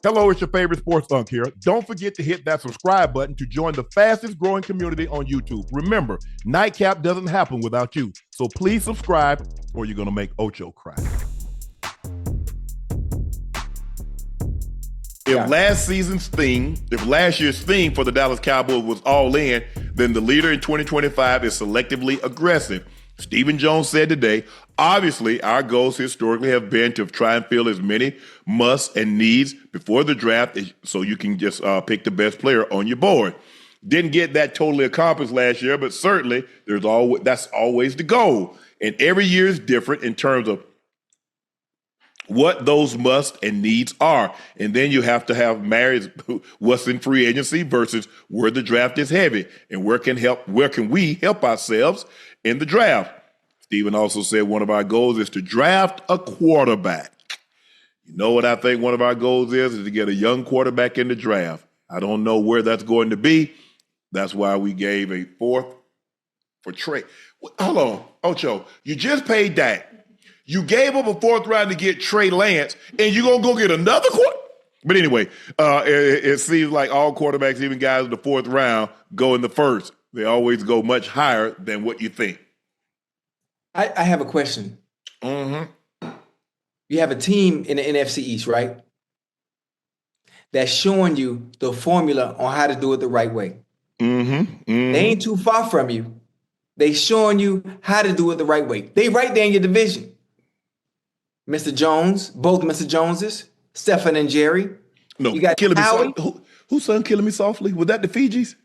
Hello, it's your favorite sports Unc here. Don't forget to hit that subscribe button to join the fastest growing community on YouTube. Remember, Nightcap doesn't happen without you. So please subscribe or you're going to make Ocho cry. If last year's theme for the Dallas Cowboys was all in, then the leader in 2025 is selectively aggressive. Stephen Jones said today, obviously, our goals historically have been to try and fill as many musts and needs before the draft so you can just pick the best player on your board. Didn't get that totally accomplished last year, but certainly that's always the goal. And every year is different in terms of what those musts and needs are. And then you have to have married what's in free agency versus where the draft is heavy and where can we help ourselves in the draft. Stephen also said one of our goals is to draft a quarterback. You know what I think one of our goals is to get a young quarterback in the draft. I don't know where that's going to be. That's why we gave a fourth for Trey. Hold on, Ocho, you just paid Dak. You gave up a fourth round to get Trey Lance, and you're going to go get another quarterback? But anyway, it seems like all quarterbacks, even guys in the fourth round, go in the first. They always go much higher than what you think. I have a question. Mm-hmm. You have a team in the NFC East, right? That's showing you the formula on how to do it the right way. Mm-hmm. Mm-hmm. They ain't too far from you. They showing you how to do it the right way. They right there in your division. Mr. Jones, both Mr. Joneses, Stephen and Jerry. No, you got Killing Howie. Me Softly. Who sung Killing Me Softly? Was that the Fijis?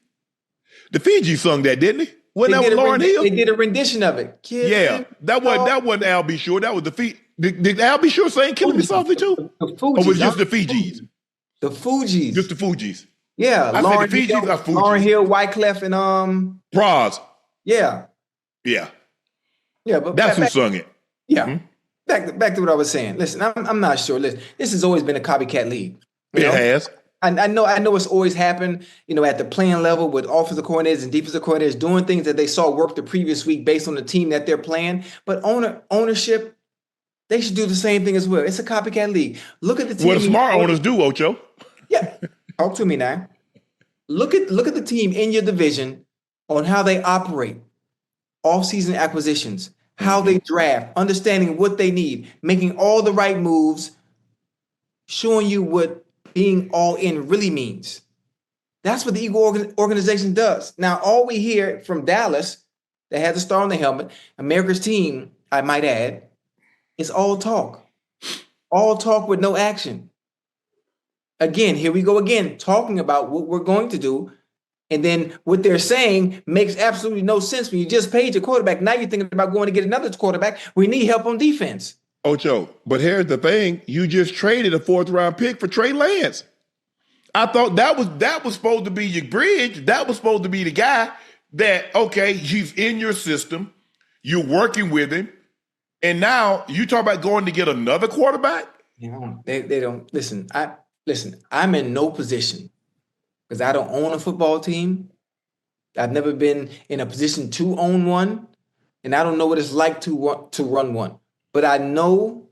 The Fijis sung that, didn't they? Wasn't that with Lauryn Hill? They did a rendition of it. Yeah, that wasn't Al B. Sure. That was the Fijis. Did Al B. Sure sing Killing Me Softly too? The Fugees. Or was it just the Fijis? The Fugees. Just the Fugees. Yeah, I said the Fijis are Fugees. Lauryn Hill, Wyclef, and Bras. Yeah. Yeah. Yeah, but that's who sung it. Yeah. Mm-hmm. Back to what I was saying. Listen, I'm not sure. Listen, this has always been a copycat league. It has. I know it's always happened, at the playing level with offensive coordinators and defensive coordinators doing things that they saw work the previous week based on the team that they're playing. But ownership, they should do the same thing as well. It's a copycat league. Look at the team. What do smart owners do, Ocho? Yeah. Talk to me now. Look at the team in your division on how they operate, off-season acquisitions, how they draft, understanding what they need, making all the right moves, showing you what being all in really means. That's what the Eagle organization does. Now, all we hear from Dallas, that has the star on the helmet, America's team, I might add, is all talk. All talk with no action. Again, here we go again, talking about what we're going to do. And then what they're saying makes absolutely no sense. When you just paid your quarterback, now you're thinking about going to get another quarterback. We need help on defense. Ocho, but here's the thing. You just traded a fourth round pick for Trey Lance. I thought that was supposed to be your bridge. That was supposed to be the guy that, okay, he's in your system. You're working with him. And now you talk about going to get another quarterback? They don't. Listen, I'm in no position because I don't own a football team. I've never been in a position to own one. And I don't know what it's like to run one. But I know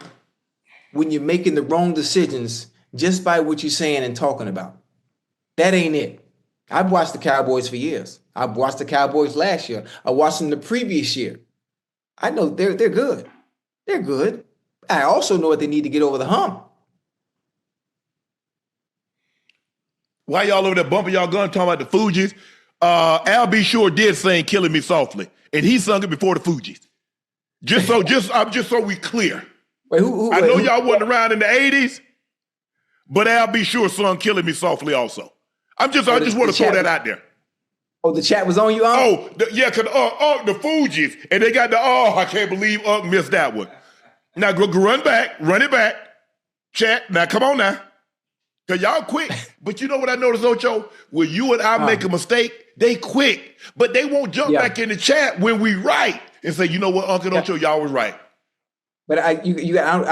when you're making the wrong decisions just by what you're saying and talking about. That ain't it. I've watched the Cowboys for years. I've watched the Cowboys last year. I watched them the previous year. I know they're good. They're good. I also know what they need to get over the hump. Why y'all over there bumping y'all gun talking about the Fugees? Al B. Sure did sing Killing Me Softly. And he sung it before the Fugees. Just so we clear. Wait, I know y'all wasn't around in the 80s, but Al B. Sure sung Killing Me Softly also. I just want to throw that out there. Oh, the chat was on you, Unc? Because the Fugees, and they got I can't believe Unc missed that one. Now go run it back. Chat, now come on now. Because y'all quick. But you know what I noticed, Ocho? When you and I make a mistake, they quick. But they won't jump back in the chat when we right and say, you know what, Unc and Ocho, y'all was right. But I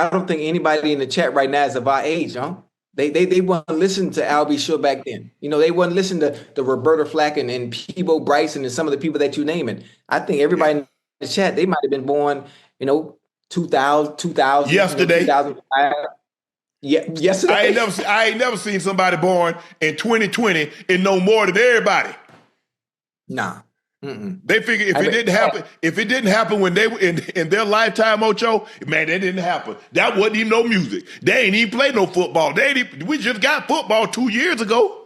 don't think anybody in the chat right now is of our age, huh? They wouldn't listen to Al B. Sure back then. They wouldn't listen to the Roberta Flack and Peebo Bryson and some of the people that you naming. I think everybody in the chat, they might have been born, 2000, yesterday. 2005. Yeah, yesterday. I ain't never seen somebody born in 2020 and know more than everybody. Nah. Mm-mm. They figure if it didn't happen when they were in their lifetime, Ocho, man, that didn't happen. That wasn't even no music. They ain't even play no football. We just got football 2 years ago.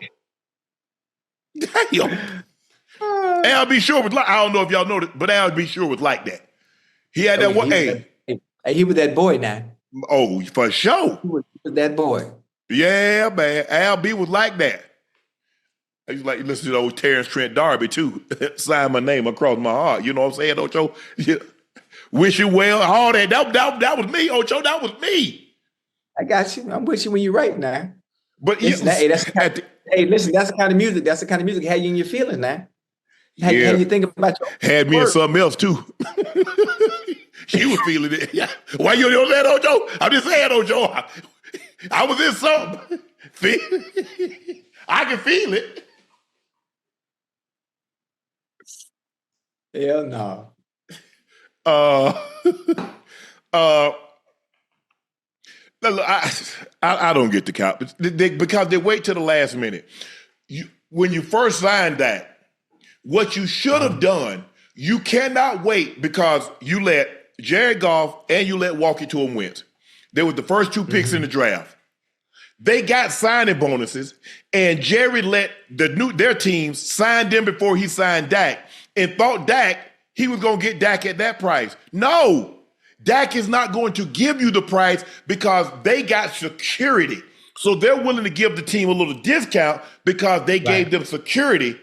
Damn. Al B. Sure was like, I don't know if y'all know that, but Al B. Sure was like that. He had that one. He was that boy now. Oh, for sure. He was that boy. Yeah, man. Al B. was like that. I used to like listen to the old Terrence Trent D'Arby too. Sign my name across my heart. You know what I'm saying, Ocho? Yeah. Wish you well. All that. That was me, Ocho. That was me. I got you. I'm with you when you're right now. But listen, that's the kind of music. That's the kind of music had you in your feelings now. Had you think about your had me in something else too. She was feeling it. Yeah. Why you don't say that, Ocho? I'm just saying, Ocho. I was in something. I can feel it. Hell no. I don't get the Cowboys because they wait till the last minute. When you first signed that, what you should have done, you cannot wait because you let Jared Goff and you let Walker to him Wentz. They were the first two picks in the draft. They got signing bonuses, and Jerry let their teams sign them before he signed Dak, and thought he was going to get Dak at that price. No, Dak is not going to give you the price because they got security. So they're willing to give the team a little discount because they gave them security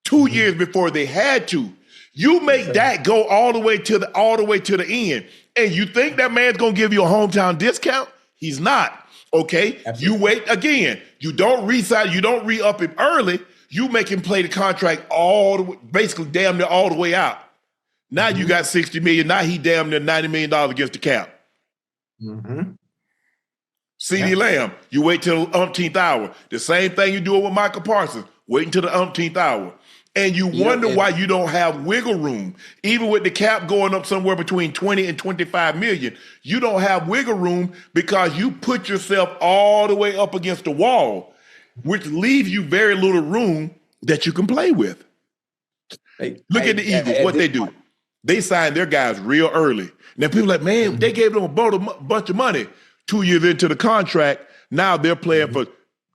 2 years before they had to. You make Dak go all the way to the end, and you think that man's going to give you a hometown discount? He's not. Okay, absolutely. You wait again. You don't re-sign. You don't re-up him early. You make him play the contract all the way, basically damn near all the way out. Now you got $60 million. Now he damn near $90 million against the cap. CeeDee Lamb, you wait till the umpteenth hour. The same thing you do with Michael Parsons. Wait until the umpteenth hour. And you wonder why you don't have wiggle room. Even with the cap going up somewhere between 20 and 25 million, you don't have wiggle room because you put yourself all the way up against the wall, which leaves you very little room that you can play with. Look at the Eagles, what they do. They sign their guys real early. Now people are like, man, they gave them a bunch of money 2 years into the contract. Now they're playing for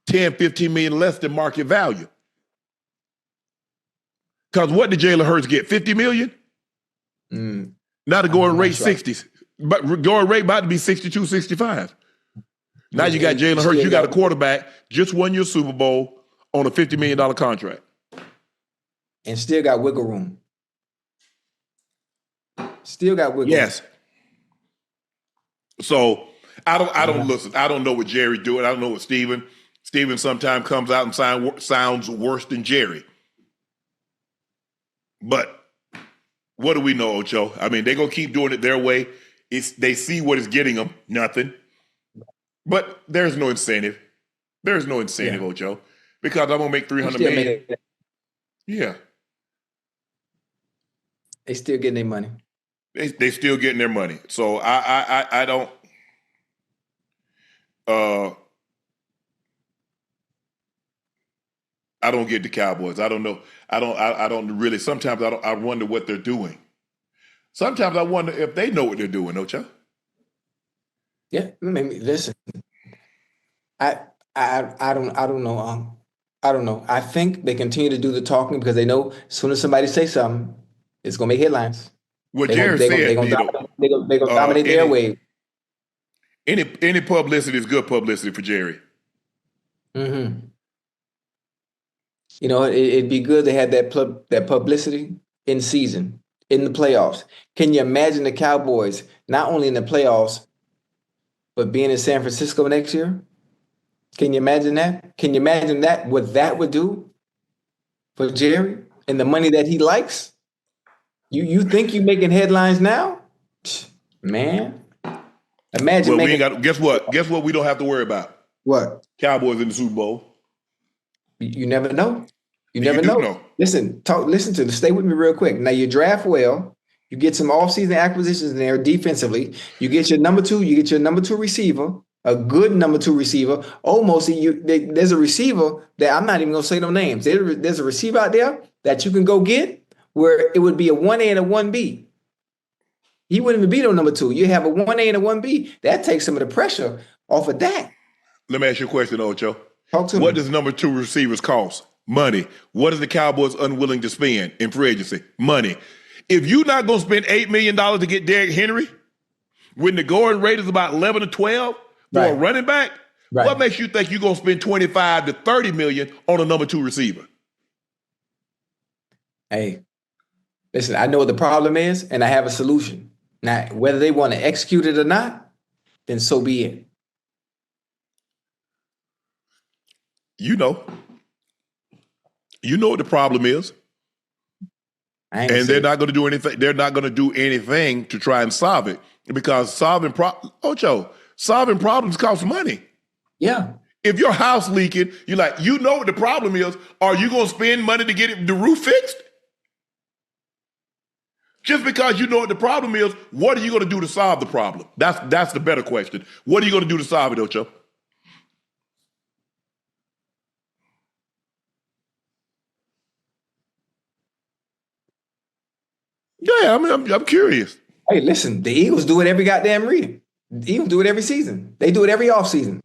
10, 15 million less than market value. Because what did Jalen Hurts get? 50 million? Now the going rate 60s. But going rate about to be 62, 65. Now you got Jalen Hurts. You got a quarterback, just won your Super Bowl on a $50 million contract. And still got wiggle room. Still got wiggle room. Yes. So I don't listen. I don't know what Jerry's doing. I don't know what Steven sometimes comes out and sounds worse than Jerry. But what do we know, Ocho? I mean, they're going to keep doing it their way. They see what is getting them, nothing. But there's no incentive. There's no incentive, Ocho, because I'm going to make $300 million. Yeah. They still getting their money. They still getting their money. So I don't I don't get the Cowboys. I don't know. I don't really. Sometimes I wonder what they're doing. Sometimes I wonder if they know what they're doing, don't you? Yeah. I mean, listen. I don't know. I don't know. I think they continue to do the talking because they know as soon as somebody says something, it's gonna make headlines. What Jerry said, they're gonna dominate the airwaves. Any publicity is good publicity for Jerry. Mm-hmm. You know, it'd be good to have that publicity in season, in the playoffs. Can you imagine the Cowboys not only in the playoffs, but being in San Francisco next year? Can you imagine that? Can you imagine that? What that would do for Jerry and the money that he likes? You think you're making headlines now? Man, imagine. Well, we ain't got. Guess what? Guess what? We don't have to worry about. What? Cowboys in the Super Bowl. You never know. You never know. Listen, stay with me real quick. Now you draft well. You get some offseason acquisitions in there defensively. You get your number two receiver. a good number two receiver. Almost there's a receiver that I'm not even gonna say no names. There's a receiver out there that you can go get where it would be a 1A and a 1B. He wouldn't even be no number two. You have a 1A and a 1B. That takes some of the pressure off of that. Let me ask you a question, Ocho. Talk to What me. does number two receivers cost? Money. What is the Cowboys unwilling to spend in free agency? Money. If you're not going to spend $8 million to get Derrick Henry, when the going rate is about 11 to 12 for a running back, what makes you think you're going to spend 25 to 30 million on a number two receiver? Hey, listen, I know what the problem is, and I have a solution. Now, whether they want to execute it or not, then so be it. You know what the problem is. And they're not going to do anything. They're not going to do anything to try and solve it because solving problems costs money. Yeah. If your house leaking, you're like, you know what the problem is. Are you going to spend money to get the roof fixed? Just because you know what the problem is, what are you going to do to solve the problem? That's the better question. What are you going to do to solve it, Ocho? Yeah, I mean, I'm curious. Hey, listen, the Eagles do it every goddamn year. The Eagles do it every season. They do it every offseason.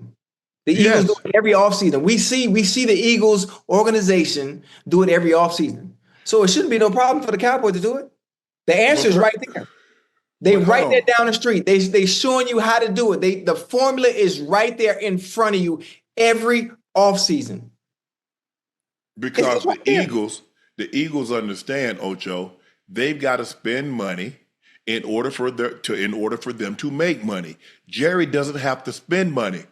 The Eagles do it every offseason. We see the Eagles organization do it every offseason. So it shouldn't be no problem for the Cowboys to do it. The answer is right there. They right there down the street. They showing you how to do it. The formula is right there in front of you every offseason. Because the Eagles understand, Ocho, they've got to spend money in order for them to make money. Jerry doesn't have to spend money.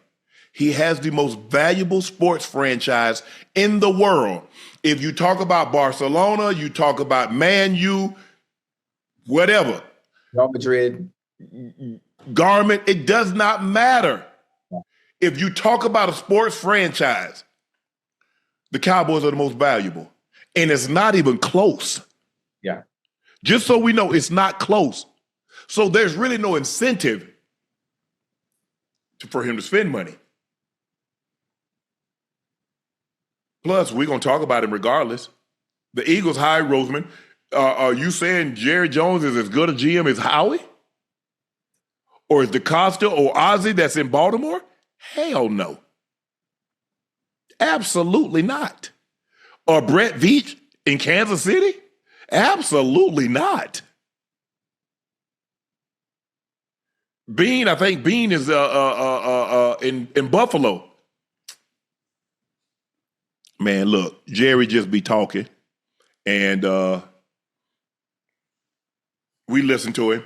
He has the most valuable sports franchise in the world. If you talk about Barcelona, you talk about Man U, whatever. Real Madrid. Garment, it does not matter. If you talk about a sports franchise, the Cowboys are the most valuable. And it's not even close. Yeah. Just so we know, it's not close. So there's really no incentive for him to spend money. Plus, we're going to talk about him regardless. The Eagles hired Roseman. Are you saying Jerry Jones is as good a GM as Howie? Or is DeCosta or Ozzie that's in Baltimore? Hell no. Absolutely not. Or Brett Veach in Kansas City? Absolutely not. I think Bean is in Buffalo. Man, look, Jerry just be talking. And we listen to him.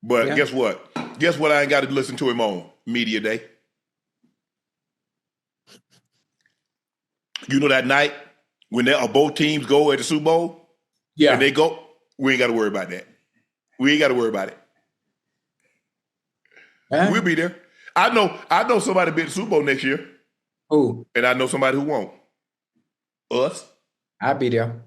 But guess what? Guess what I ain't got to listen to him on? Media Day. You know that night when both teams go at the Super Bowl? Yeah. And they go, we ain't got to worry about that. We ain't got to worry about it. We'll be there. I know somebody be at the Super Bowl next year. Who? And I know somebody who won't. Us. I'll be there.